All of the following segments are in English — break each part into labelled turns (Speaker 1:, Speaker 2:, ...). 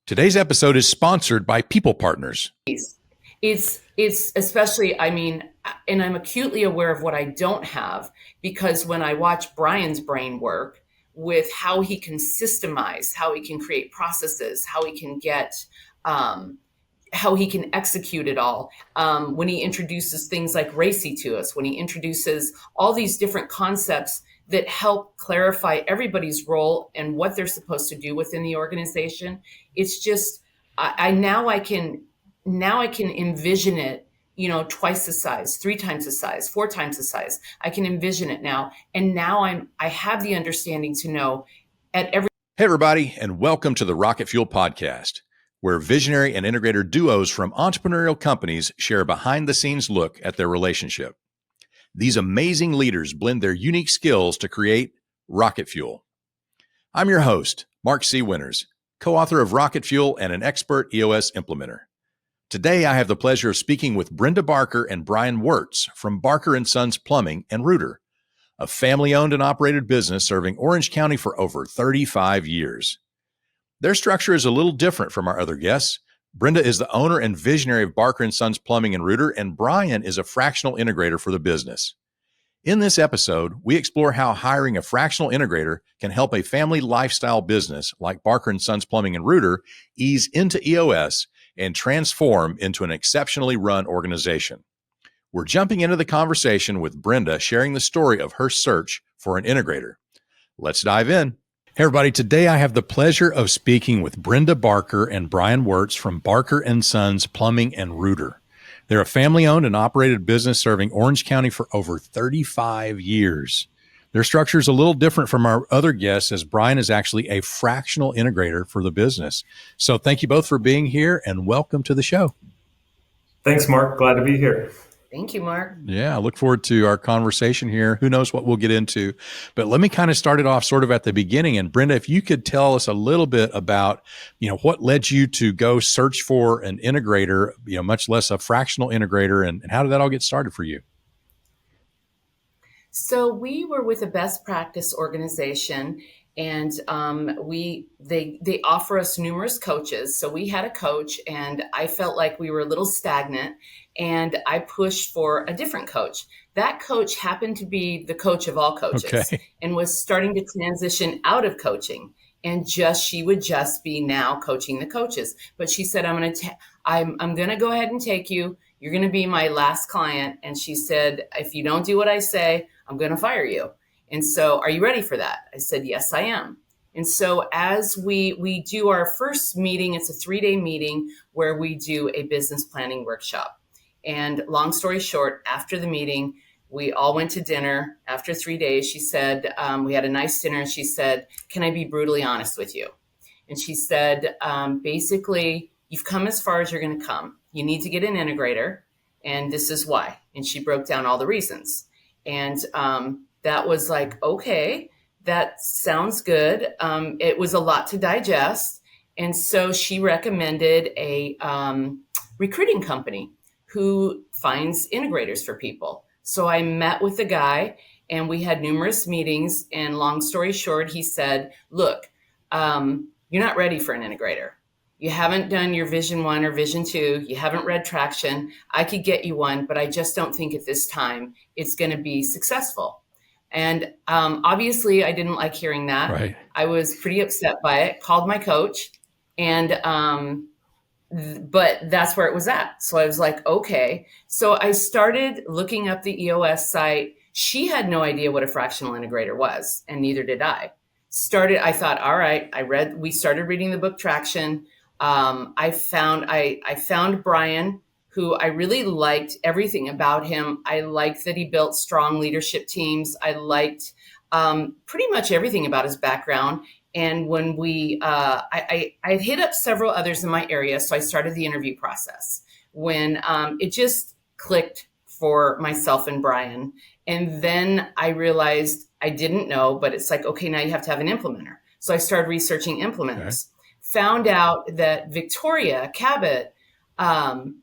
Speaker 1: Today's episode is sponsored by People Partners.
Speaker 2: It's especially, and I'm acutely aware of what I don't have, because when I watch Brian's brain work with how he can systemize, how he can create processes, how he can how he can execute it all. When he introduces things like RACI to us, when he introduces all these different concepts that help clarify everybody's role and what they're supposed to do within the organization. It's just, I can envision it, twice the size, 3 times the size, 4 times the size. I can envision it now. And now I have the understanding to know at every.
Speaker 1: Hey, everybody, and welcome to the Rocket Fuel Podcast, where visionary and integrator duos from entrepreneurial companies share a behind-the-scenes look at their relationship. These amazing leaders blend their unique skills to create Rocket Fuel. I'm your host, Mark C. Winters, co-author of Rocket Fuel and an expert EOS implementer. Today, I have the pleasure of speaking with Brenda Barker and Brian Wirtz from Barker & Sons Plumbing and Rooter, a family-owned and operated business serving Orange County for over 35 years. Their structure is a little different from our other guests. Brenda is the owner and visionary of Barker & Sons Plumbing and Rooter, and Brian is a fractional integrator for the business. In this episode, we explore how hiring a fractional integrator can help a family lifestyle business like Barker & Sons Plumbing and Rooter ease into EOS and transform into an exceptionally run organization. We're jumping into the conversation with Brenda sharing the story of her search for an integrator. Let's dive in. Hey, everybody. Today, I have the pleasure of speaking with Brenda Barker and Brian Wirtz from Barker & Sons Plumbing and Rooter. They're a family-owned and operated business serving Orange County for over 35 years. Their structure is a little different from our other guests, as Brian is actually a fractional integrator for the business. So thank you both for being here, and welcome to the show.
Speaker 3: Thanks, Mark. Glad to be here.
Speaker 2: Thank you, Mark.
Speaker 1: Yeah, I look forward to our conversation here. Who knows what we'll get into, but let me kind of start it off sort of at the beginning. And Brenda, if you could tell us a little bit about, what led you to go search for an integrator, much less a fractional integrator, and how did that all get started for you?
Speaker 2: So we were with a best practice organization, and they offer us numerous coaches. So we had a coach, and I felt like we were a little stagnant, and I pushed for a different coach. That coach happened to be the coach of all coaches, and was starting to transition out of coaching, and she would just be now coaching the coaches. But she said, I'm going to go ahead and take you. You're going to be my last client. And she said, if you don't do what I say, I'm going to fire you. And so, are you ready for that? I said, yes, I am. And so as we do our first meeting, it's a 3-day meeting where we do a business planning workshop. And long story short, after the meeting, we all went to dinner. After 3 days, she said, we had a nice dinner. And she said, can I be brutally honest with you? And she said, basically, you've come as far as you're going to come. You need to get an integrator. And this is why. And she broke down all the reasons. And that was like, okay, that sounds good. It was a lot to digest. And so she recommended a recruiting company who finds integrators for people. So I met with the guy, and we had numerous meetings. And long story short, he said, look, you're not ready for an integrator. You haven't done your Vision 1 or Vision 2. You haven't read Traction. I could get you one, but I just don't think at this time it's going to be successful. And obviously, I didn't like hearing that.
Speaker 1: Right.
Speaker 2: I was pretty upset by it, called my coach, and but that's where it was at. So I was like, okay. So I started looking up the EOS site. She had no idea what a fractional integrator was, and neither did I. I thought, all right, we started reading the book Traction. I found Brian, who I really liked everything about him. I liked that he built strong leadership teams. I liked pretty much everything about his background. And when I hit up several others in my area, so I started the interview process when it just clicked for myself and Brian. And then I realized I didn't know, but it's like, okay, now you have to have an implementer. So I started researching implementers. Okay. Found out that Victoria Cabot, when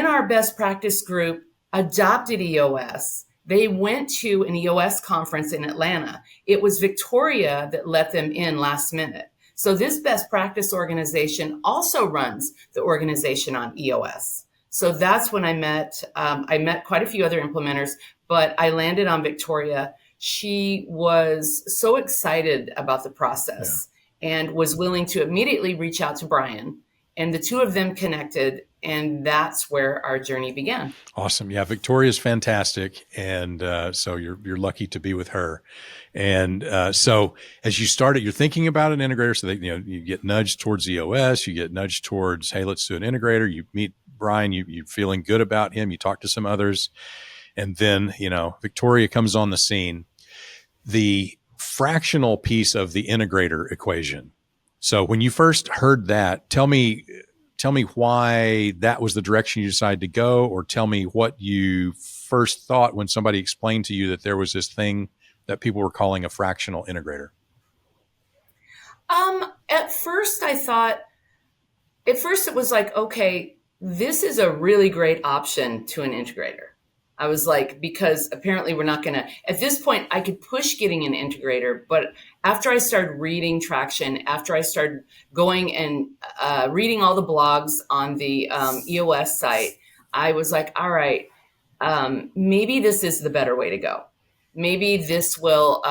Speaker 2: our best practice group adopted EOS, they went to an EOS conference in Atlanta. It was Victoria that let them in last minute. So this best practice organization also runs the organization on EOS. So that's when I met quite a few other implementers, but I landed on Victoria. She was so excited about the process and was willing to immediately reach out to Brian, and the two of them connected, and that's where our journey began.
Speaker 1: Awesome. Yeah, Victoria's fantastic. And so you're lucky to be with her. And so as you started, you're thinking about an integrator. So that, you get nudged towards EOS, you get nudged towards, hey, let's do an integrator. You meet Brian, you're feeling good about him. You talk to some others. And then, Victoria comes on the scene. The fractional piece of the integrator equation. So when you first heard that, tell me why that was the direction you decided to go, or tell me what you first thought when somebody explained to you that there was this thing that people were calling a fractional integrator.
Speaker 2: At first it was like, okay, this is a really great option to an integrator. I was like, because apparently we're not going to, at this point, I could push getting an integrator. But after I started reading traction, after I started going and reading all the blogs on the EOS site, I was like, all right, maybe this is the better way to go. Maybe this will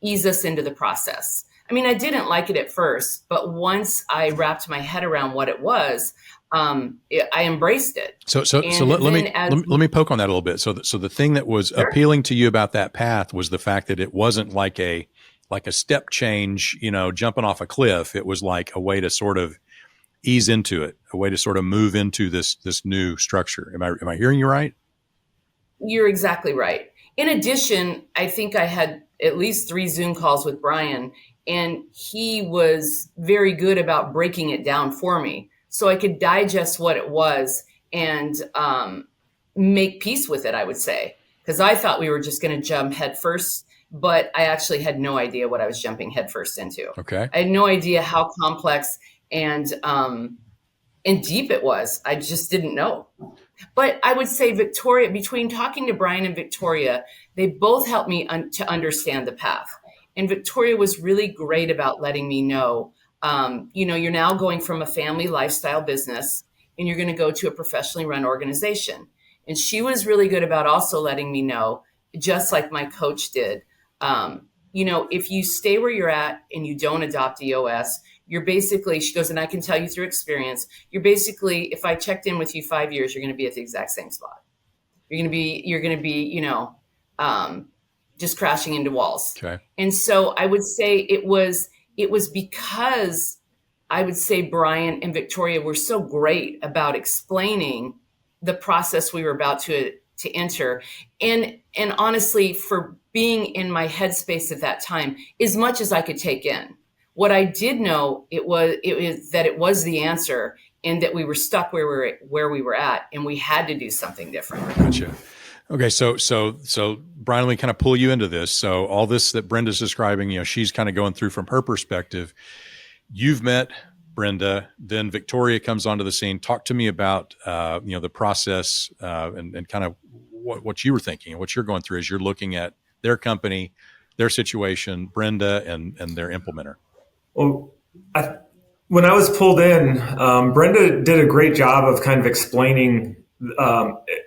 Speaker 2: ease us into the process. I mean, I didn't like it at first, but once I wrapped my head around what it was, I embraced it.
Speaker 1: So let me poke on that a little bit. So the thing that was appealing to you about that path was the fact that it wasn't like a step change, jumping off a cliff. It was like a way to sort of ease into it, a way to sort of move into this new structure. Am I hearing you right?
Speaker 2: You're exactly right. In addition, I think I had at least 3 Zoom calls with Brian, and he was very good about breaking it down for me, so I could digest what it was and make peace with it, I would say, because I thought we were just going to jump headfirst, but I actually had no idea what I was jumping headfirst into.
Speaker 1: Okay.
Speaker 2: I had no idea how complex and deep it was. I just didn't know. But I would say Victoria, between talking to Brian and Victoria, they both helped me to understand the path. And Victoria was really great about letting me know, you're now going from a family lifestyle business and you're going to go to a professionally run organization. And she was really good about also letting me know, just like my coach did, if you stay where you're at and you don't adopt EOS, you're basically, she goes, and I can tell you through experience, you're basically, if I checked in with you 5 years, you're going to be at the exact same spot. You're going to be, just crashing into walls.
Speaker 1: Okay.
Speaker 2: And so I would say it was because I would say Brian and Victoria were so great about explaining the process we were about to enter. And honestly, for being in my headspace at that time, as much as I could take in. What I did know, it was that it was the answer, and that we were stuck where we were at, and we had to do something different.
Speaker 1: Gotcha. Okay, so Brian, let me kind of pull you into this. So all this that Brenda's describing, she's kind of going through from her perspective. You've met Brenda, then Victoria comes onto the scene. Talk to me about the process and kind of what you were thinking and what you're going through as you're looking at their company, their situation, Brenda and their implementer.
Speaker 3: Well, when I was pulled in, Brenda did a great job of kind of explaining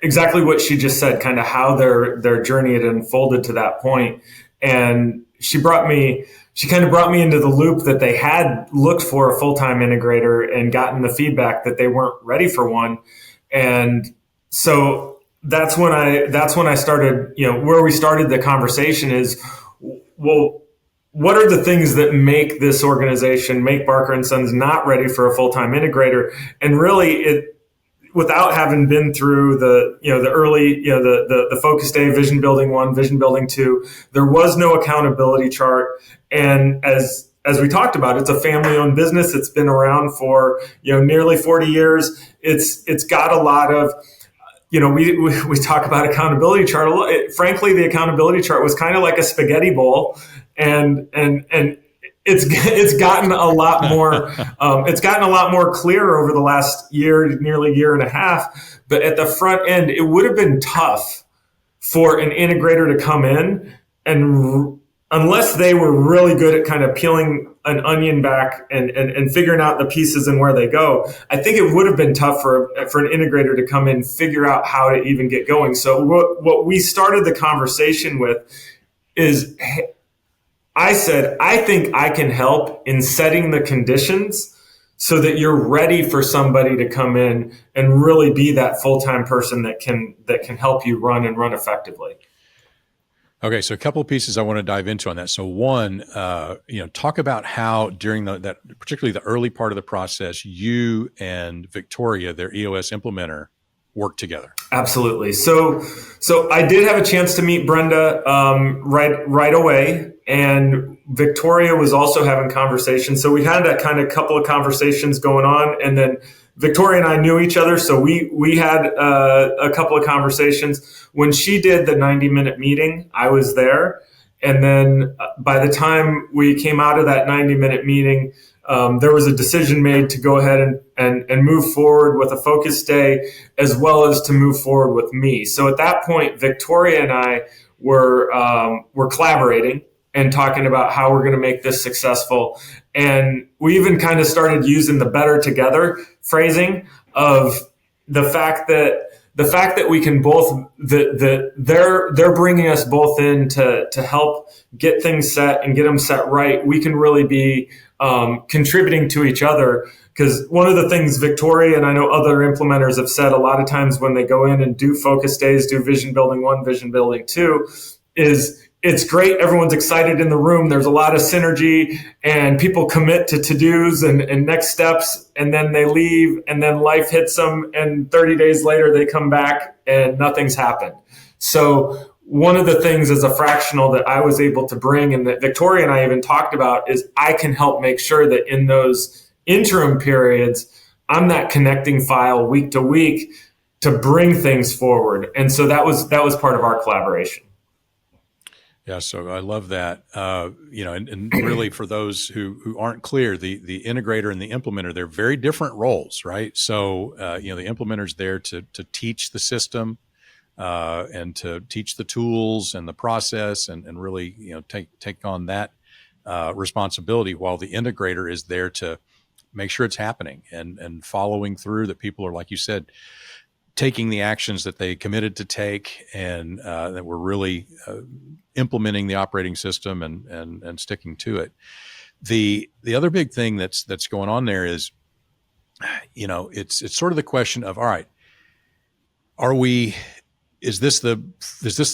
Speaker 3: exactly what she just said, kind of how their journey had unfolded to that point. And she kind of brought me into the loop that they had looked for a full-time integrator and gotten the feedback that they weren't ready for one. And so that's when I started, where we started the conversation is, well, what are the things that make this organization, make Barker and Sons, not ready for a full-time integrator? And really, without having been through the early, the focus day, vision building 1, vision building 2, there was no accountability chart. And as we talked about, it's a family-owned business. It's been around for nearly 40 years. It's got a lot of, we talk about accountability chart. Frankly, the accountability chart was kind of like a spaghetti bowl. And it's gotten a lot more. It's gotten a lot more clear over the last nearly year and a half. But at the front end, it would have been tough for an integrator to come in and unless they were really good at kind of peeling an onion back and figuring out the pieces and where they go, I think it would have been tough for an integrator to come in, figure out how to even get going. So what we started the conversation with is, I said, I think I can help in setting the conditions so that you're ready for somebody to come in and really be that full-time person that can help you run effectively.
Speaker 1: Okay, so a couple of pieces I want to dive into on that. So one, talk about how during that particularly the early part of the process, you and Victoria, their EOS implementer, worked together.
Speaker 3: Absolutely. So I did have a chance to meet Brenda right away, and Victoria was also having conversations. So we had that kind of couple of conversations going on, and then Victoria and I knew each other, so we had a couple of conversations. When she did the 90-minute meeting, I was there, and then by the time we came out of that 90-minute meeting, there was a decision made to go ahead and move forward with a focus day, as well as to move forward with me. So at that point, Victoria and I were collaborating and talking about how we're going to make this successful. And we even kind of started using the better together phrasing of the fact that we can both, they're bringing us both in to help get things set and get them set right. We can really be contributing to each other, because one of the things Victoria and I know other implementers have said a lot of times when they go in and do focus days, do vision building 1, vision building 2, is it's great. Everyone's excited in the room. There's a lot of synergy, and people commit to to-dos and next steps, and then they leave, and then life hits them, and 30 days later they come back and nothing's happened. So one of the things as a fractional that I was able to bring, and that Victoria and I even talked about, is I can help make sure that in those interim periods, I'm that connecting file week to week to bring things forward. And so that was part of our collaboration.
Speaker 1: Yeah, so I love that. And really for those who aren't clear, the integrator and the implementer, they're very different roles, right? So, the implementer's there to teach the system and to teach the tools and the process and really, take on that responsibility, while the integrator is there to make sure it's happening and following through, that people are, like you said, taking the actions that they committed to take, and that we're really implementing the operating system and sticking to it. The other big thing that's going on there is, it's sort of the question of, all right, is this the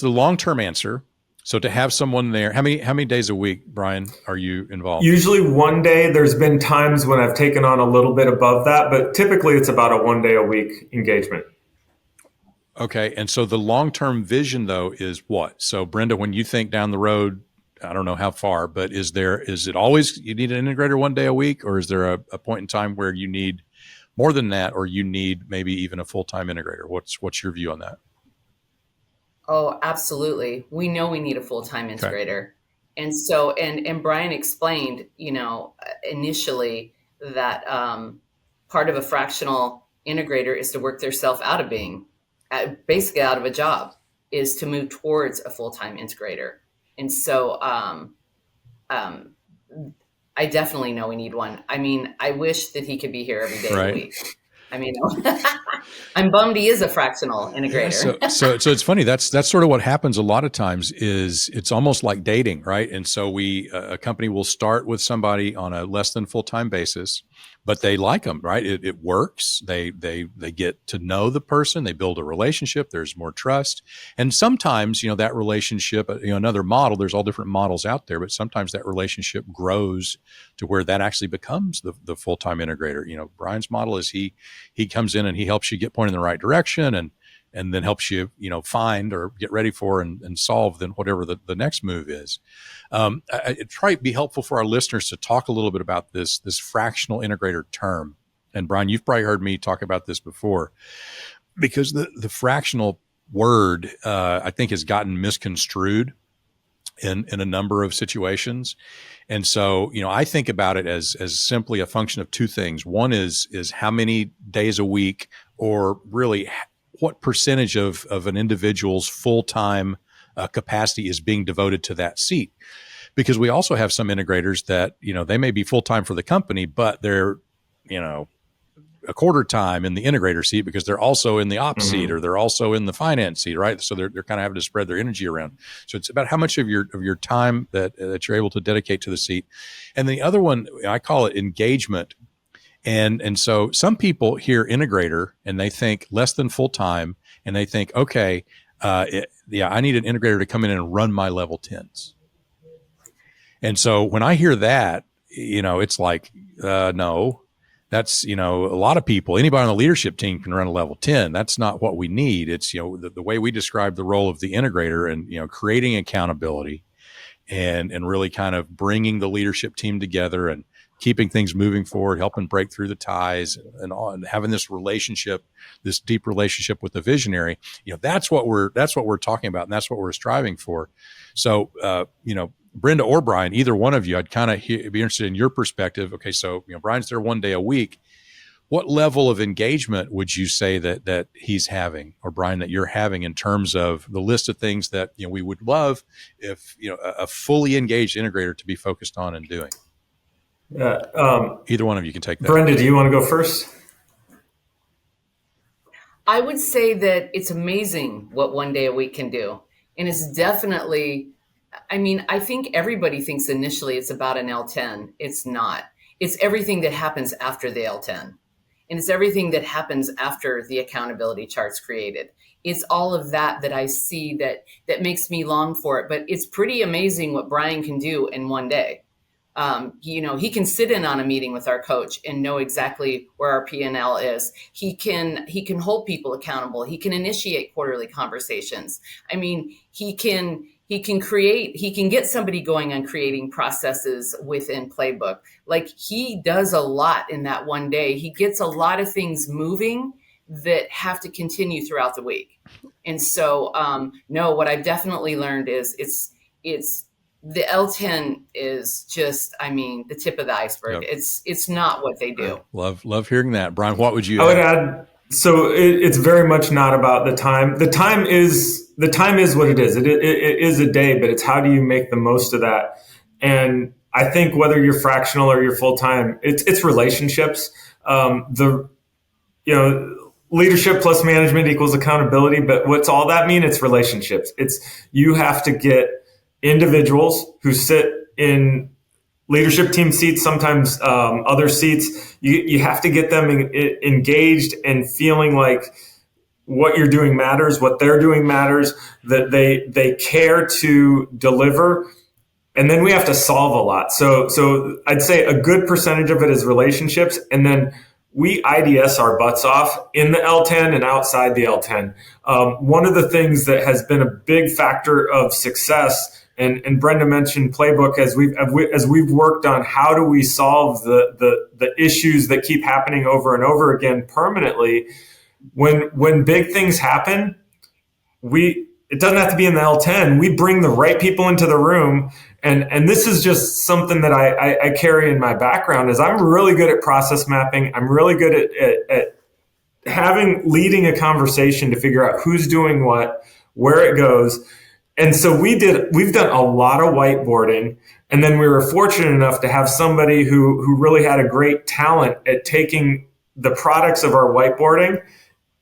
Speaker 1: long-term answer? So to have someone there, how many days a week, Brian, are you involved?
Speaker 3: Usually one day. There's been times when I've taken on a little bit above that, but typically it's about a 1 day a week engagement.
Speaker 1: Okay. And so the long-term vision, though, is what? So Brenda, when you think down the road, I don't know how far, but is it always you need an integrator 1 day a week, or is there a point in time where you need more than that, or you need maybe even a full-time integrator? What's your view on that?
Speaker 2: Oh, absolutely. We know we need a full-time integrator. Okay. And so, and Brian explained, initially that part of a fractional integrator is to work themselves out of being, basically out of a job, is to move towards a full-time integrator. And so I definitely know we need one. I mean, I wish that he could be here every day of the week. I mean, I'm bummed he is a fractional integrator.
Speaker 1: Yeah, so it's funny. That's sort of what happens a lot of times. Is it's almost like dating, right? And so a company will start with somebody on a less than full-time basis, but they like them, right? It works. They get to know the person. They build a relationship. There's more trust, and sometimes that relationship, another model. There's all different models out there, but sometimes that relationship grows to where that actually becomes the full-time integrator. Brian's model is he comes in and he helps you get pointed in the right direction, and then helps you find or get ready for and solve then whatever the next move is. It'd probably be helpful for our listeners to talk a little bit about this fractional integrator term. And Brian, you've probably heard me talk about this before, because the fractional word I think has gotten misconstrued in a number of situations. And so, I think about it as simply a function of two things. One is how many days a week, or really what percentage of an individual's full-time capacity is being devoted to that seat. because we also have some integrators that, they may be full-time for the company, but they're, a quarter time in the integrator seat because they're also in the ops seat, or they're also in the finance seat, right? So they're kind of having to spread their energy around. So it's about how much of your time that you're able to dedicate to the seat. And the other one, I call it engagement. And so some people hear integrator and they think less than full time, and they think, okay, I need an integrator to come in and run my level 10s. And so when I hear that, it's like, no. That's, a lot of people, anybody on the leadership team can run a level 10. That's not what we need. It's, the way we describe the role of the integrator and, creating accountability and really kind of bringing the leadership team together and keeping things moving forward, helping break through the ties and having this relationship, this deep relationship with the visionary. That's what we're talking about. And that's what we're striving for. So, Brenda or Brian, either one of you, I'd kind of be interested in your perspective. Okay, so Brian's there one day a week. What level of engagement would you say that he's having, or Brian, that you're having, in terms of the list of things that we would love if a fully engaged integrator to be focused on and doing? Either one of you can take that.
Speaker 3: Brenda, do you want to go first?
Speaker 2: I would say that it's amazing what one day a week can do, and it's definitely. I think everybody thinks initially it's about an L10. It's not. It's everything that happens after the L10. And it's everything that happens after the accountability chart's created. It's all of that I see that makes me long for it. But it's pretty amazing what Brian can do in one day. He can sit in on a meeting with our coach and know exactly where our P&L is. He can hold people accountable. He can initiate quarterly conversations. He can get somebody going on creating processes within Playbook. Like, he does a lot in that one day. He gets a lot of things moving that have to continue throughout the week. And so, what I've definitely learned is it's the L10 is just, the tip of the iceberg. Yep. It's not what they do.
Speaker 1: Love hearing that. Brian, what would you
Speaker 3: I would add, so it's very much not about the time. The time is what it is. It is a day, but it's how do you make the most of that? And I think whether you're fractional or you're full time, it's relationships. Leadership plus management equals accountability. But what's all that mean? It's relationships. You have to get individuals who sit in leadership team seats, sometimes other seats. You have to get them engaged and feeling like what you're doing matters, what they're doing matters, that they care to deliver. And then we have to solve a lot. So I'd say a good percentage of it is relationships. And then we IDS our butts off in the L10 and outside the L10. One of the things that has been a big factor of success, and Brenda mentioned Playbook, as we've worked on how do we solve the issues that keep happening over and over again permanently. When big things happen, it doesn't have to be in the L10. We bring the right people into the room. And this is just something that I carry in my background, is I'm really good at process mapping. I'm really good at leading a conversation to figure out who's doing what, where it goes. And so we've done a lot of whiteboarding. And then we were fortunate enough to have somebody who really had a great talent at taking the products of our whiteboarding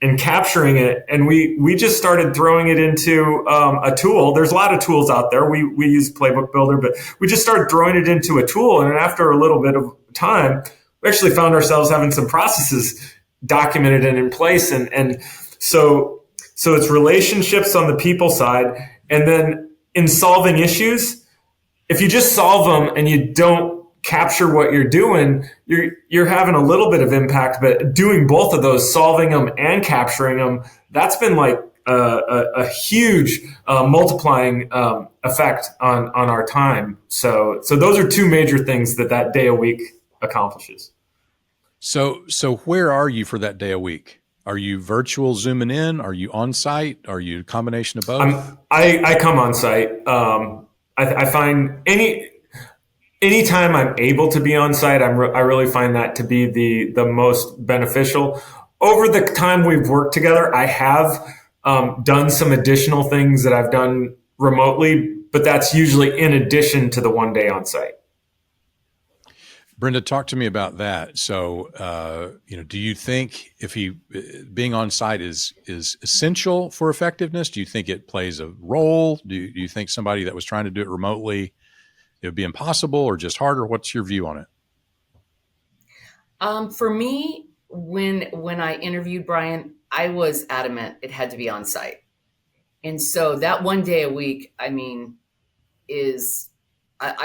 Speaker 3: and capturing it. And we just started throwing it into a tool. There's a lot of tools out there. We use Playbook Builder, but we just started throwing it into a tool. And after a little bit of time, we actually found ourselves having some processes documented and in place. And so it's relationships on the people side. And then in solving issues, if you just solve them and you don't capture what you're doing, you're having a little bit of impact. But doing both of those, solving them and capturing them, that's been like a huge multiplying effect on our time. So those are two major things that day a week accomplishes.
Speaker 1: So where are you for that day a week? Are you virtual zooming in? Are you on site? Are you a combination of both?
Speaker 3: I come on site. I find anytime I'm able to be on site, I really find that to be the most beneficial. Over the time we've worked together, I have done some additional things that I've done remotely but that's usually in addition to the 1 day on site.
Speaker 1: Brenda, talk to me about that. So, do you think being on site is essential for effectiveness? Do you think it plays a role? Do you think somebody that was trying to do it remotely, it would be impossible or just harder? What's your view on it?
Speaker 2: For me, when I interviewed Brian, I was adamant it had to be on site. And so that 1 day a week, I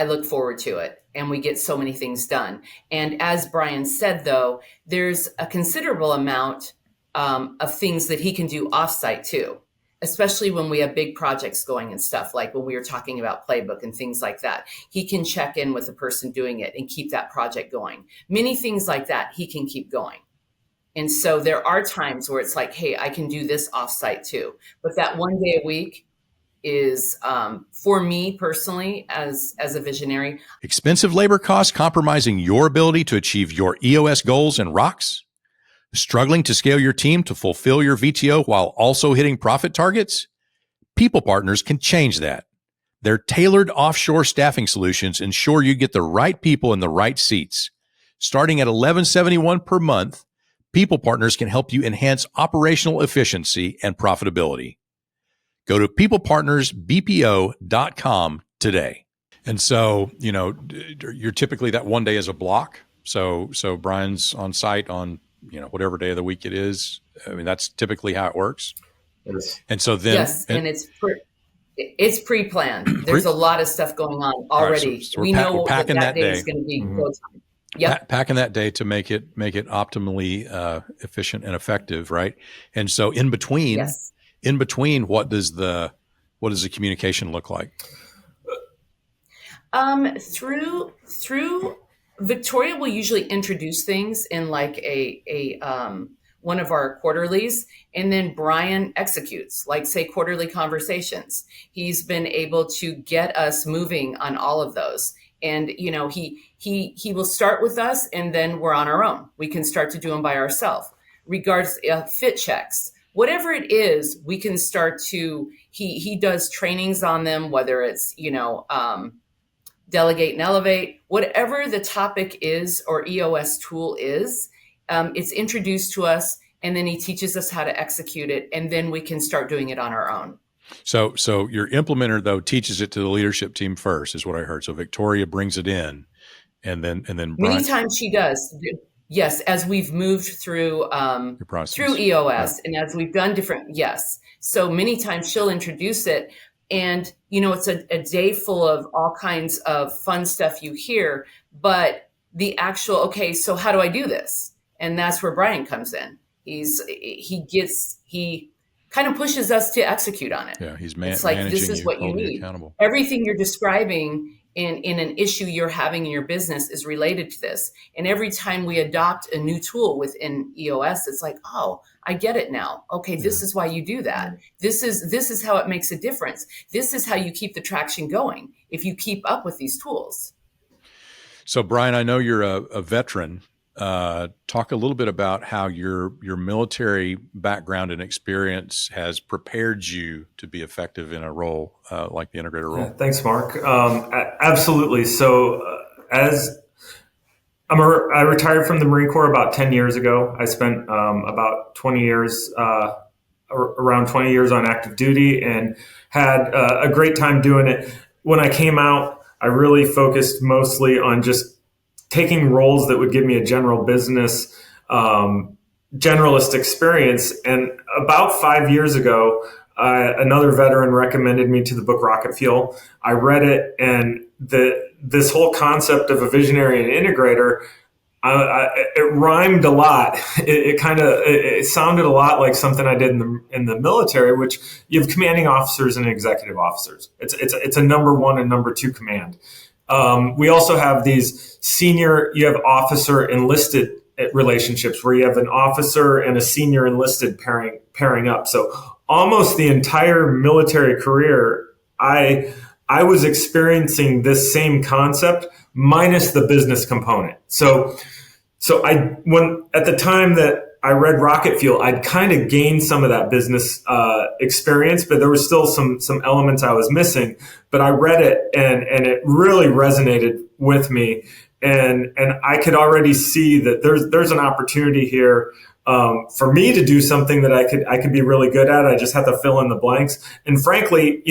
Speaker 2: look forward to it, and we get so many things done. And as Brian said, though, there's a considerable amount of things that he can do offsite too, especially when we have big projects going and stuff, like when we were talking about Playbook and things like that. He can check in with the person doing it and keep that project going. Many things like that he can keep going. And so there are times where it's like, hey, I can do this offsite too. But that 1 day a week is, for me personally, as a visionary.
Speaker 1: Expensive labor costs compromising your ability to achieve your EOS goals and rocks? Struggling to scale your team to fulfill your VTO while also hitting profit targets? People Partners can change that. Their tailored offshore staffing solutions ensure you get the right people in the right seats. Starting at $11.71 per month, People Partners can help you enhance operational efficiency and profitability. Go to peoplepartnersbpo.com today. And so, you're typically that 1 day as a block. So Brian's on site on, whatever day of the week it is. I mean, that's typically how it works.
Speaker 3: Yes.
Speaker 1: And so then,
Speaker 2: yes, and it's pre-planned. There's a lot of stuff going on already.
Speaker 1: Right, so
Speaker 2: we know
Speaker 1: that
Speaker 2: day is going to be go time.
Speaker 1: Yep. Packing that day to make it optimally efficient and effective, right? And so in between, what does the communication look like?
Speaker 2: Through Victoria will usually introduce things in like a one of our quarterlies, and then Brian executes, like say quarterly conversations. He's been able to get us moving on all of those. And, he will start with us, and then we're on our own. We can start to do them by ourselves. Regards fit checks, whatever it is, we can start to, he does trainings on them, whether it's, delegate and elevate, whatever the topic is or EOS tool is, it's introduced to us, and then he teaches us how to execute it. And then we can start doing it on our own.
Speaker 1: So your implementer, though, teaches it to the leadership team first, is what I heard. So Victoria brings it in, and then Brian.
Speaker 2: Many times she does. Yes, as we've moved through EOS, and as we've done different. Yes, so many times she'll introduce it, and it's a day full of all kinds of fun stuff you hear. But the actual, okay, so how do I do this? And that's where Brian comes in. He kind of pushes us to execute on it.
Speaker 1: Yeah,
Speaker 2: it's like, this is what you need. Everything you're describing in an issue you're having in your business is related to this. And every time we adopt a new tool within EOS, it's like, oh, I get it now. Okay, this is why you do that. This is how it makes a difference. This is how you keep the traction going if you keep up with these tools.
Speaker 1: So, Brian, I know you're a veteran. Talk a little bit about how your military background and experience has prepared you to be effective in a role like the integrator role.
Speaker 3: Yeah, thanks, Mark. Absolutely. So as I retired from the Marine Corps about 10 years ago. I spent about 20 years, around 20 years on active duty, and had a great time doing it. When I came out, I really focused mostly on just taking roles that would give me a general business, generalist experience. And about 5 years ago, another veteran recommended me to the book Rocket Fuel. I read it, and this whole concept of a visionary and integrator, it rhymed a lot. It sounded a lot like something I did in the military, which you have commanding officers and executive officers. It's a number one and number two command. We also have these you have officer enlisted relationships where you have an officer and a senior enlisted pairing up. So almost the entire military career, I was experiencing this same concept minus the business component. So at the time that I read Rocket Fuel, I'd kind of gained some of that business experience, but there was still some elements I was missing. But I read it and it really resonated with me. And I could already see that there's an opportunity here for me to do something that I could be really good at. I just have to fill in the blanks. And frankly,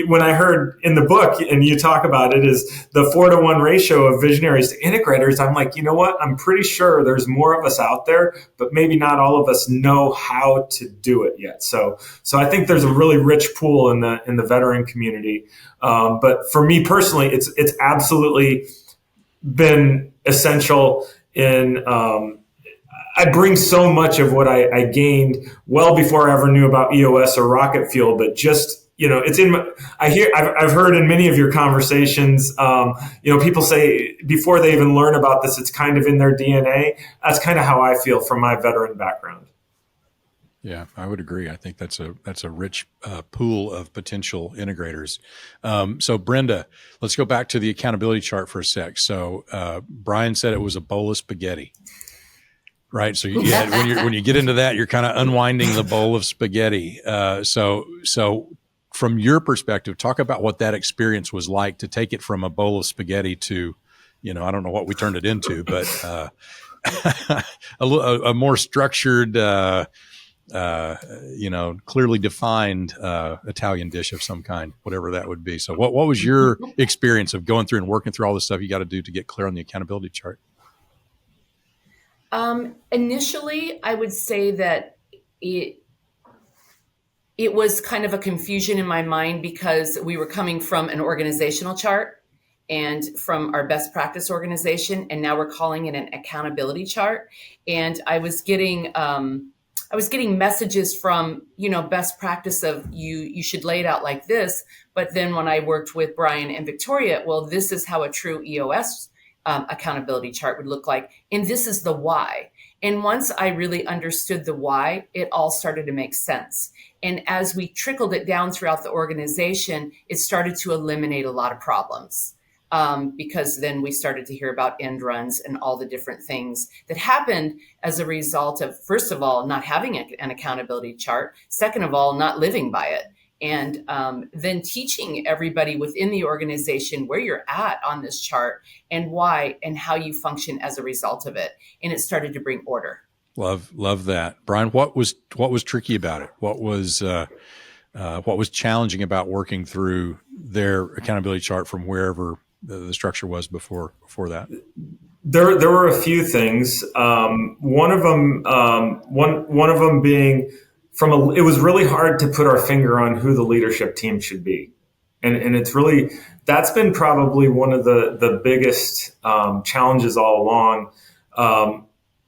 Speaker 3: when I heard in the book, and you talk about it, is the 4-to-1 ratio of visionaries to integrators, I'm like, you know what? I'm pretty sure there's more of us out there, but maybe not all of us know how to do it yet. So I think there's a really rich pool in the veteran community. But for me personally, it's absolutely been essential in, I bring so much of what I gained well before I ever knew about EOS or Rocket Fuel, but just, it's in I've heard in many of your conversations, people say before they even learn about this, it's kind of in their DNA. That's kind of how I feel from my veteran background.
Speaker 1: Yeah, I would agree. I think that's a rich pool of potential integrators. So Brenda, let's go back to the accountability chart for a sec. So Brian said it was a bowl of spaghetti. Right. So when you get into that, you're kind of unwinding the bowl of spaghetti. So from your perspective, talk about what that experience was like to take it from a bowl of spaghetti to, I don't know what we turned it into, but a more structured, clearly defined Italian dish of some kind, whatever that would be. So what was your experience of going through and working through all the stuff you got to do to get clear on the accountability chart?
Speaker 2: Initially, I would say that it was kind of a confusion in my mind because we were coming from an organizational chart and from our best practice organization, and now we're calling it an accountability chart. And I was getting messages from, best practice of you should lay it out like this. But then when I worked with Brian and Victoria, well, this is how a true EOS accountability chart would look like. And this is the why. And once I really understood the why, it all started to make sense. And as we trickled it down throughout the organization, it started to eliminate a lot of problems. Because then we started to hear about end runs and all the different things that happened as a result of, first of all, not having an accountability chart. Second of all, not living by it. And then teaching everybody within the organization where you're at on this chart and why and how you function as a result of it. And it started to bring order.
Speaker 1: Love that. Brian, what was tricky about it? What was challenging about working through their accountability chart from wherever the structure was before that?
Speaker 3: There were a few things. One of them being it was really hard to put our finger on who the leadership team should be. And it's really, that's been probably one of the biggest challenges all along.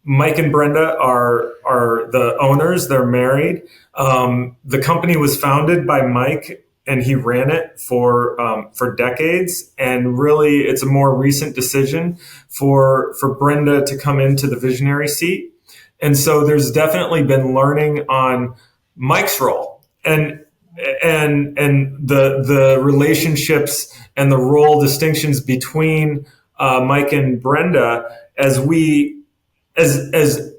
Speaker 3: Mike and Brenda are the owners. They're married. The company was founded by Mike, and he ran it for decades. And really, it's a more recent decision for Brenda to come into the visionary seat. And so there's definitely been learning on Mike's role and the relationships and the role distinctions between Mike and Brenda as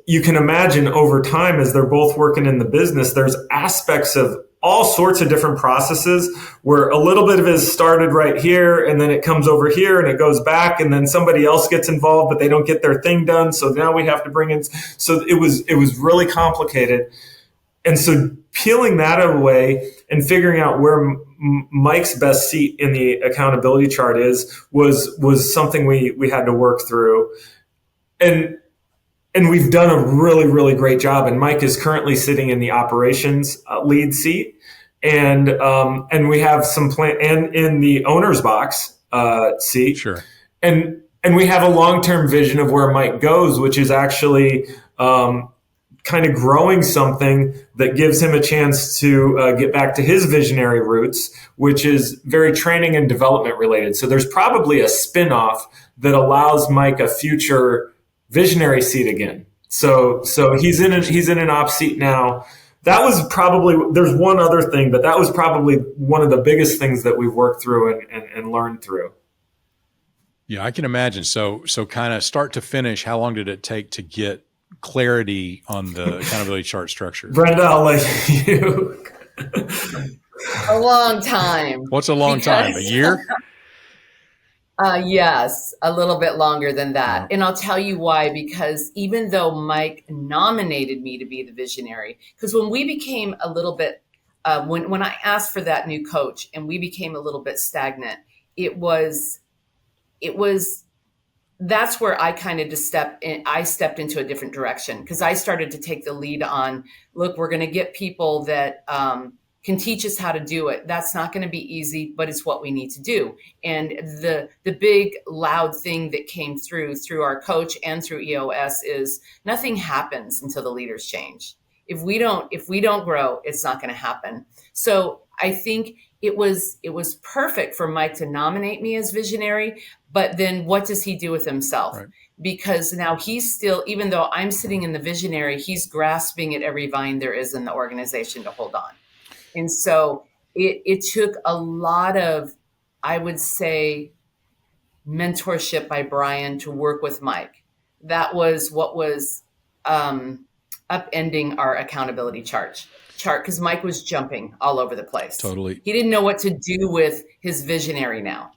Speaker 3: you can imagine over time, as they're both working in the business, there's aspects of all sorts of different processes where a little bit of it is started right here and then it comes over here and it goes back and then somebody else gets involved, but they don't get their thing done. So now we have to bring in. So it was really complicated. And so peeling that away and figuring out where Mike's best seat in the accountability chart was something we had to work through. And we've done a really, really great job. And Mike is currently sitting in the operations lead seat. And we have some plan and in the owner's box seat.
Speaker 1: Sure.
Speaker 3: And we have a long-term vision of where Mike goes, which is actually kind of growing something that gives him a chance to get back to his visionary roots, which is very training and development related. So there's probably a spin-off that allows Mike a future visionary seat again. So he's in an ops seat now. That was probably, there's one other thing, but that was probably one of the biggest things that we've worked through and learned through.
Speaker 1: Yeah, I can imagine. So kind of start to finish, how long did it take to get clarity on the accountability chart structure?
Speaker 3: Brenda, I'll let you.
Speaker 2: A long time.
Speaker 1: What's a long time? A year?
Speaker 2: Yes, a little bit longer than that.
Speaker 1: Yeah.
Speaker 2: And I'll tell you why, because even though Mike nominated me to be the visionary, because when we became a little bit, when I asked for that new coach and we became a little bit stagnant, it was, that's where I kind of just stepped into a different direction, because I started to take the lead on, look, we're going to get people that can teach us how to do it. That's not going to be easy, but it's what we need to do. And the big loud thing that came through our coach and through EOS is nothing happens until the leaders change. If we don't grow, it's not going to happen. So I think it was perfect for Mike to nominate me as visionary, but then what does he do with himself? Right. Because now he's still, even though I'm sitting in the visionary, he's grasping at every vine there is in the organization to hold on. And so it took a lot of, I would say, mentorship by Brian to work with Mike. That was what was upending our accountability chart, because Mike was jumping all over the place.
Speaker 1: Totally.
Speaker 2: He didn't know what to do with his visionary now.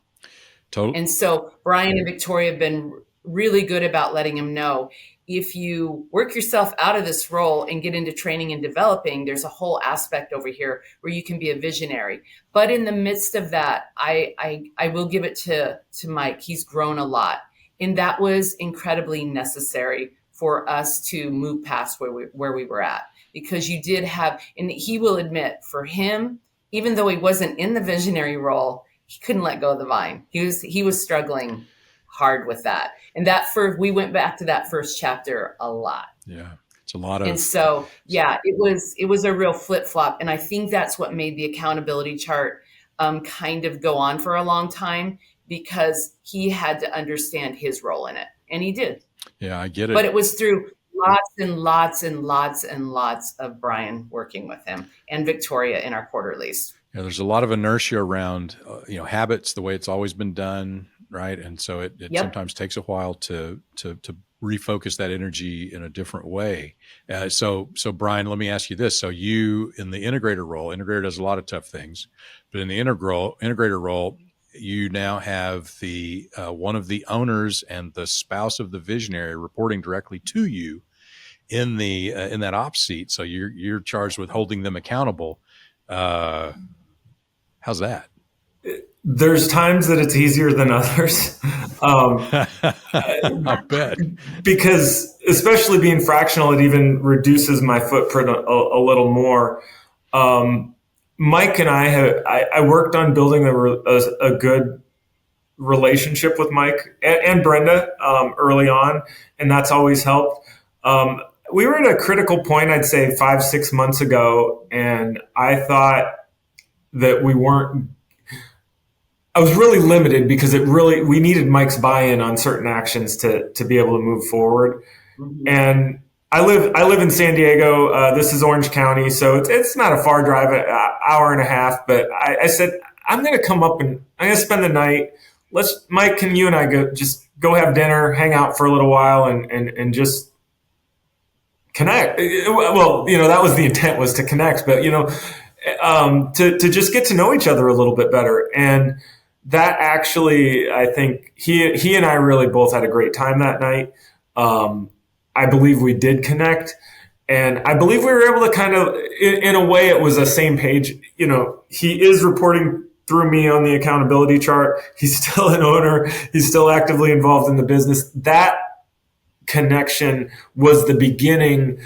Speaker 2: Totally. And so Brian and Victoria have been really good about letting him know, if you work yourself out of this role and get into training and developing, there's a whole aspect over here where you can be a visionary. But in the midst of that, I will give it to Mike. He's grown a lot. And that was incredibly necessary for us to move past where we were at. Because you did have, and he will admit, for him, even though he wasn't in the visionary role, he couldn't let go of the vine. He was struggling hard with that. And we went back to that first chapter a lot.
Speaker 1: Yeah. It's a lot of,
Speaker 2: and so, yeah, it was a real flip flop. And I think that's what made the accountability chart kind of go on for a long time, because he had to understand his role in it. And he did.
Speaker 1: Yeah, I get it.
Speaker 2: But it was through lots and lots and lots and lots of Brian working with him and Victoria in our quarterlies.
Speaker 1: Yeah, there's a lot of inertia around, habits, the way it's always been done. Right. And so it sometimes takes a while to refocus that energy in a different way. So Brian, let me ask you this. So you, in the integrator role, integrator does a lot of tough things, but in the integrator role, you now have the one of the owners and the spouse of the visionary reporting directly to you in that ops seat. So you're charged with holding them accountable. How's that?
Speaker 3: There's times that it's easier than others.
Speaker 1: I bet.
Speaker 3: Because especially being fractional, it even reduces my footprint a little more. Mike and I worked on building a good relationship with Mike and Brenda early on, and that's always helped. We were at a critical point, I'd say 5-6 months ago, and I thought that I was really limited, because we needed Mike's buy-in on certain actions to be able to move forward. Mm-hmm. And I live in San Diego. This is Orange County, so it's not a far drive, an hour and a half. But I said, I'm going to come up and I'm going to spend the night. Mike, can you and I go have dinner, hang out for a little while, and just connect? Well, that was the intent, was to connect, but to just get to know each other a little bit better. And that actually, I think he and I really both had a great time that night. I believe we did connect, and I believe we were able to kind of, in a way, it was the same page. He is reporting through me on the accountability chart. He's still an owner. He's still actively involved in the business. That connection was the beginning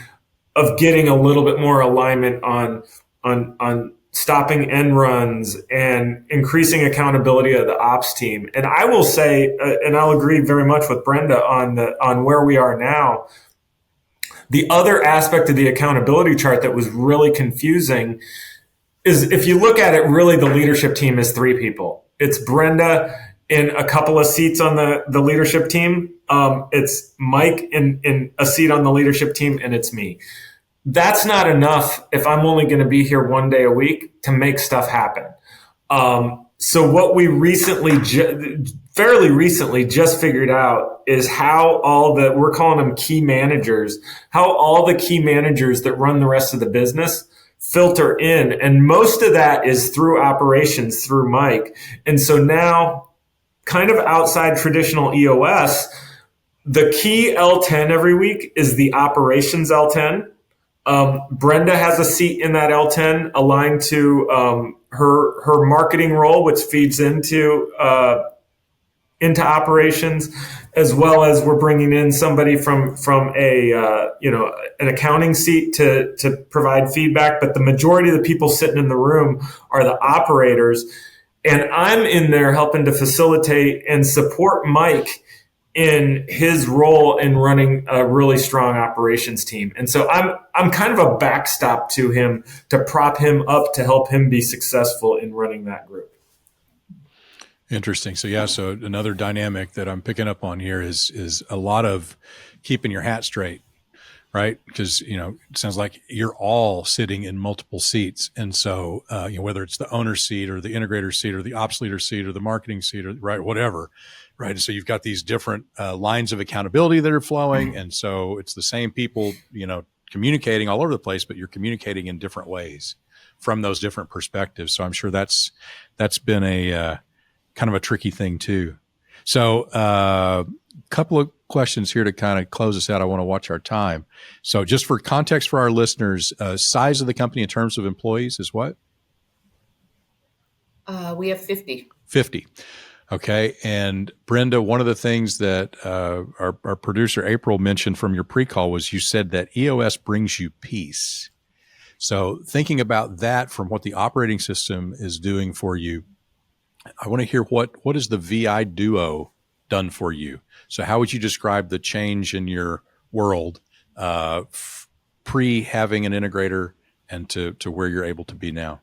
Speaker 3: of getting a little bit more alignment on stopping end runs and increasing accountability of the ops team. And I will say, and I'll agree very much with Brenda on where we are now. The other aspect of the accountability chart that was really confusing is, if you look at it, really the leadership team is 3 people. It's Brenda in a couple of seats on the leadership team. It's Mike in a seat on the leadership team, and it's me. That's not enough if I'm only going to be here one day a week to make stuff happen. So what we fairly recently just figured out is how we're calling them key managers, how all the key managers that run the rest of the business filter in. And most of that is through operations, through Mike. And so now, kind of outside traditional EOS, the key L10 every week is the operations L10. Brenda has a seat in that L10 aligned to her marketing role, which feeds into operations, as well as we're bringing in somebody from an accounting seat to provide feedback. But the majority of the people sitting in the room are the operators, and I'm in there helping to facilitate and support Mike in his role in running a really strong operations team. And so I'm kind of a backstop to him to prop him up to help him be successful in running that group.
Speaker 1: Interesting. So another dynamic that I'm picking up on here is a lot of keeping your hat straight, right? Because, it sounds like you're all sitting in multiple seats. And so, whether it's the owner seat or the integrator seat or the ops leader seat or the marketing seat or right, whatever, right? So you've got these different lines of accountability that are flowing. And so it's the same people, communicating all over the place, but you're communicating in different ways from those different perspectives. So I'm sure that's been a kind of a tricky thing too. So a couple of questions here to kind of close us out. I want to watch our time. So just for context for our listeners, size of the company in terms of employees is what?
Speaker 2: We have 50.
Speaker 1: 50. Okay. And Brenda, one of the things that our producer April mentioned from your pre-call was you said that EOS brings you peace. So thinking about that from what the operating system is doing for you, I want to hear what has the VI Duo done for you? So how would you describe the change in your world pre having an integrator and to where you're able to be now?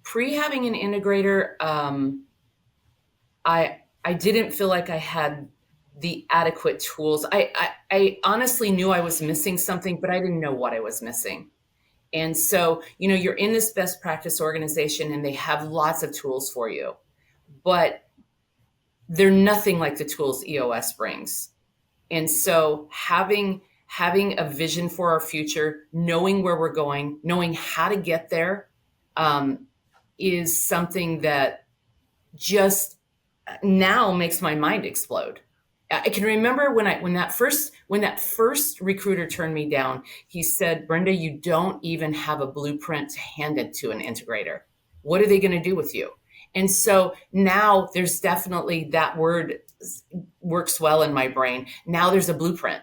Speaker 2: Pre having an integrator, I didn't feel like I had the adequate tools. I honestly knew I was missing something, but I didn't know what I was missing. And so, you're in this best practice organization and they have lots of tools for you, but they're nothing like the tools EOS brings. And so having a vision for our future, knowing where we're going, knowing how to get there, is something that just now makes my mind explode. I can remember when that first recruiter turned me down, he said, "Brenda, you don't even have a blueprint to hand it to an integrator. What are they going to do with you?" And so now there's definitely that word works well in my brain. Now there's a blueprint.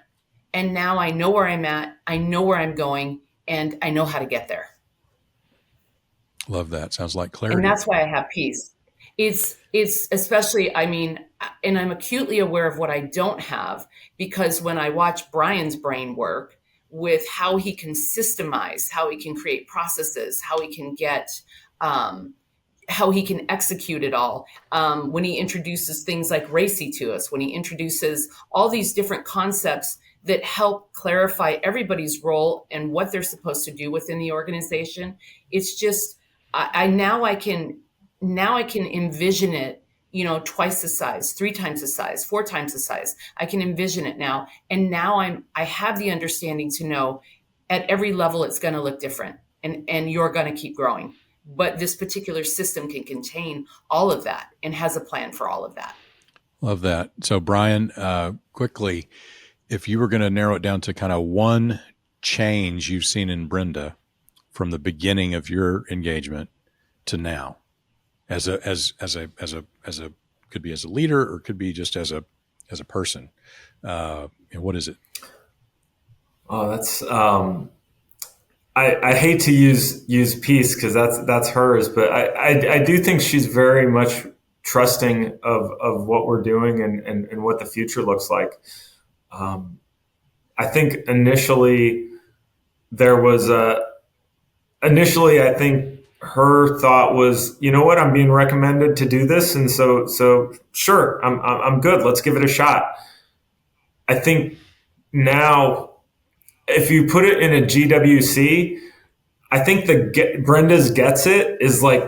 Speaker 2: And now I know where I'm at, I know where I'm going, and I know how to get there.
Speaker 1: Love that. Sounds like clarity.
Speaker 2: And that's why I have peace. It's especially, and I'm acutely aware of what I don't have, because when I watch Brian's brain work with how he can systemize, how he can create processes, how he can get, how he can execute it all. When he introduces things like RACI to us, when he introduces all these different concepts that help clarify everybody's role and what they're supposed to do within the organization, it's just, I can envision it, twice the size, 3 times the size, 4 times the size. I can envision it now. And now I have the understanding to know at every level it's going to look different and you're going to keep growing. But this particular system can contain all of that and has a plan for all of that.
Speaker 1: Love that. So Brian, quickly, if you were going to narrow it down to kind of one change you've seen in Brenda from the beginning of your engagement to now, as a could be as a leader or could be just as a person, what is it?
Speaker 3: Oh, that's I hate to use peace because that's hers, but I do think she's very much trusting of what we're doing and what the future looks like. I think initially I think her thought was, you know what, I'm being recommended to do this. And so sure, I'm good. Let's give it a shot. I think now, if you put it in a GWC, I think Brenda's gets it is like,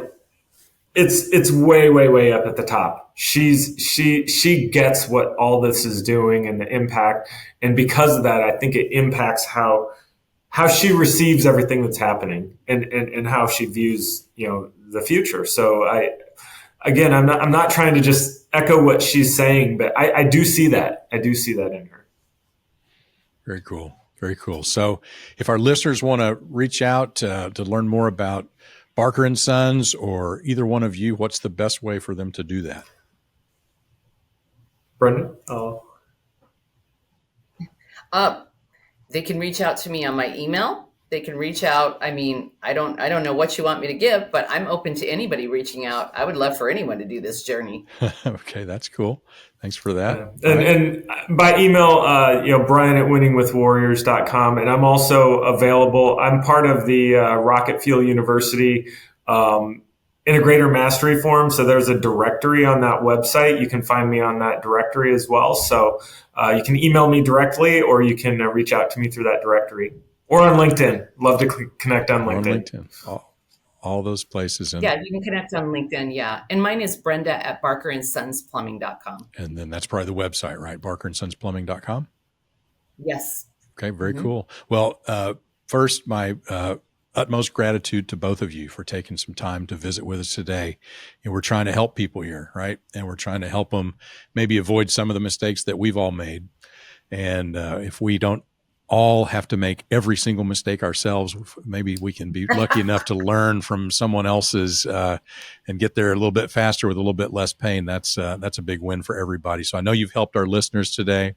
Speaker 3: it's way up at the top. She gets what all this is doing and the impact. And because of that, I think it impacts how she receives everything that's happening and how she views, the future. So I'm not trying to just echo what she's saying, but I do see that. I do see that in her.
Speaker 1: Very cool. Very cool. So if our listeners want to reach out to learn more about Barker and Sons or either one of you, what's the best way for them to do that?
Speaker 3: Brenda?
Speaker 2: They can reach out to me on my email. They can reach out. I mean, I don't know what you want me to give, but I'm open to anybody reaching out. I would love for anyone to do this journey.
Speaker 1: Okay, that's cool. Thanks for that.
Speaker 3: And by email, Brian at winningwithwarriors.com. And I'm also available. I'm part of the Rocket Fuel University Integrator Mastery Forum. So there's a directory on that website. You can find me on that directory as well. So you can email me directly, or you can reach out to me through that directory, or on LinkedIn. Love to connect on LinkedIn.
Speaker 1: All those places.
Speaker 2: Yeah, you can connect on LinkedIn. Yeah. And mine is Brenda at barkerandsonsplumbing.com.
Speaker 1: And then that's probably the website, right? barkerandsonsplumbing.com.
Speaker 2: Yes.
Speaker 1: Okay. Very cool. Well, first, my utmost gratitude to both of you for taking some time to visit with us today. And we're trying to help people here, right? And we're trying to help them maybe avoid some of the mistakes that we've all made. And if we don't all have to make every single mistake ourselves, maybe we can be lucky enough to learn from someone else's and get there a little bit faster with a little bit less pain. That's a big win for everybody. So I know you've helped our listeners today.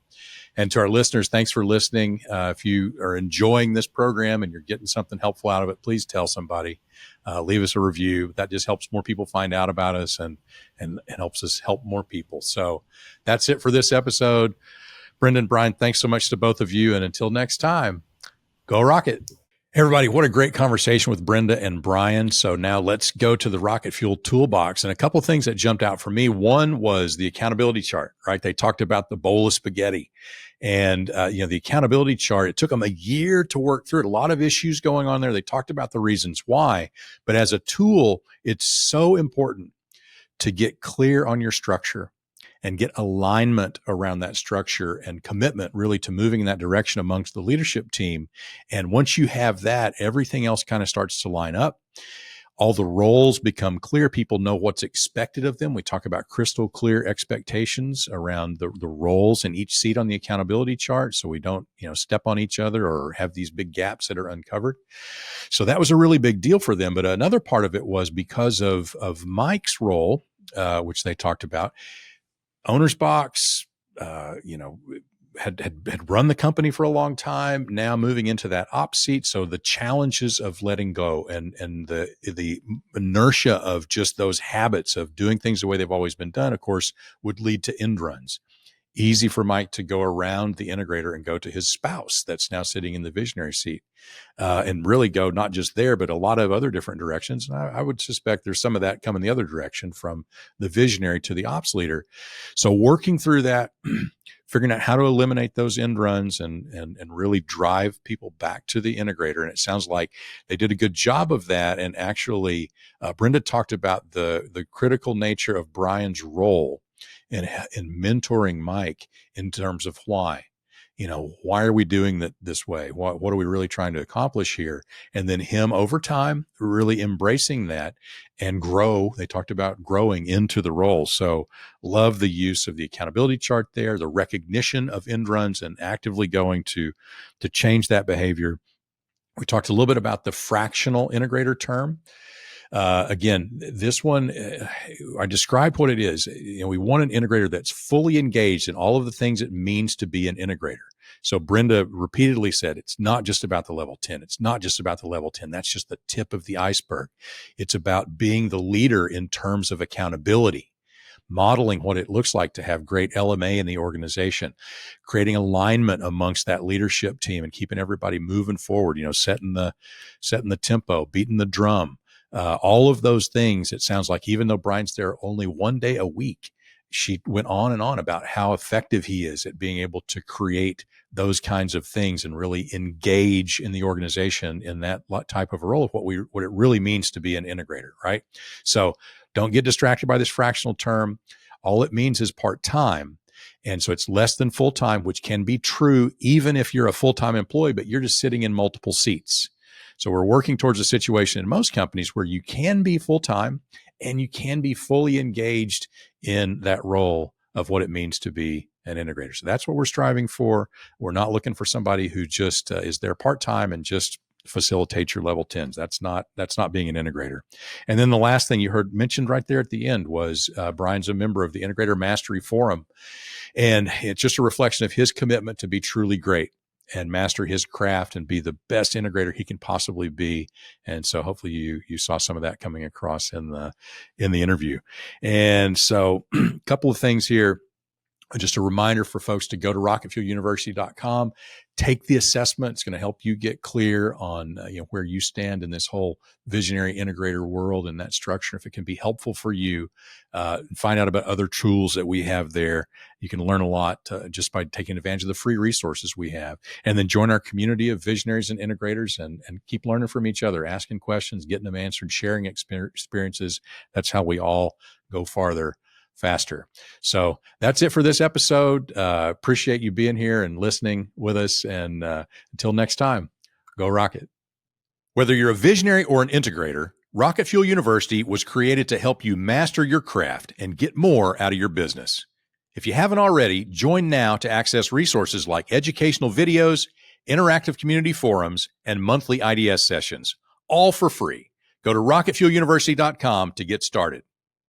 Speaker 1: And to our listeners, thanks for listening. If you are enjoying this program and you're getting something helpful out of it, please tell somebody. Leave us a review. That just helps more people find out about us and helps us help more people. So that's it for this episode. Brenda and Brian, thanks so much to both of you. And until next time, go Rocket. Hey everybody, what a great conversation with Brenda and Brian. So now let's go to the Rocket Fuel toolbox. And a couple of things that jumped out for me. One was the accountability chart, right? They talked about the bowl of spaghetti and, the accountability chart. It took them a year to work through it. A lot of issues going on there. They talked about the reasons why, but as a tool, it's so important to get clear on your structure and get alignment around that structure and commitment really to moving in that direction amongst the leadership team. And once you have that, everything else kind of starts to line up. All the roles become clear. People know what's expected of them. We talk about crystal clear expectations around the roles in each seat on the accountability chart, so we don't, step on each other or have these big gaps that are uncovered. So that was a really big deal for them. But another part of it was because of Mike's role, which they talked about. Owner's box, had run the company for a long time, now moving into that ops seat. So the challenges of letting go and the inertia of just those habits of doing things the way they've always been done, of course, would lead to end runs. Easy for Mike to go around the integrator and go to his spouse that's now sitting in the visionary seat and really go not just there, but a lot of other different directions. And I would suspect there's some of that coming the other direction from the visionary to the ops leader. So working through that, figuring out how to eliminate those end runs and really drive people back to the integrator. And it sounds like they did a good job of that. And actually, Brenda talked about the critical nature of Brian's role in mentoring Mike in terms of why. Why are we doing that this way? What are we really trying to accomplish here? And then him over time, really embracing that and grow. They talked about growing into the role. So love the use of the accountability chart there, the recognition of end runs and actively going to change that behavior. We talked a little bit about the fractional integrator term. Again, this one, I described what it is. We want an integrator that's fully engaged in all of the things it means to be an integrator. So Brenda repeatedly said, it's not just about the level 10. It's not just about the level 10. That's just the tip of the iceberg. It's about being the leader in terms of accountability, modeling what it looks like to have great LMA in the organization, creating alignment amongst that leadership team and keeping everybody moving forward, setting the tempo, beating the drum. All of those things, it sounds like, even though Brian's there only one day a week, she went on and on about how effective he is at being able to create those kinds of things and really engage in the organization in that type of a role of what it really means to be an integrator, right? So don't get distracted by this fractional term. All it means is part-time. And so it's less than full-time, which can be true even if you're a full-time employee, but you're just sitting in multiple seats. So we're working towards a situation in most companies where you can be full-time and you can be fully engaged in that role of what it means to be an integrator. So that's what we're striving for. We're not looking for somebody who just is there part-time and just facilitates your level 10s. That's not being an integrator. And then the last thing you heard mentioned right there at the end was Brian's a member of the Integrator Mastery Forum. And it's just a reflection of his commitment to be truly great and master his craft and be the best integrator he can possibly be. And so hopefully you saw some of that coming across in the interview. And so a couple of things here. Just a reminder for folks to go to rocketfueluniversity.com, take the assessment. It's going to help you get clear on where you stand in this whole visionary integrator world and that structure. If it can be helpful for you, find out about other tools that we have there. You can learn a lot just by taking advantage of the free resources we have. And then join our community of visionaries and integrators and keep learning from each other, asking questions, getting them answered, sharing experiences. That's how we all go farther faster. So that's it for this episode. Appreciate you being here and listening with us. And until next time, go Rocket. Whether you're a visionary or an integrator, Rocket Fuel University was created to help you master your craft and get more out of your business. If you haven't already, join now to access resources like educational videos, interactive community forums, and monthly IDS sessions, all for free. Go to rocketfueluniversity.com to get started.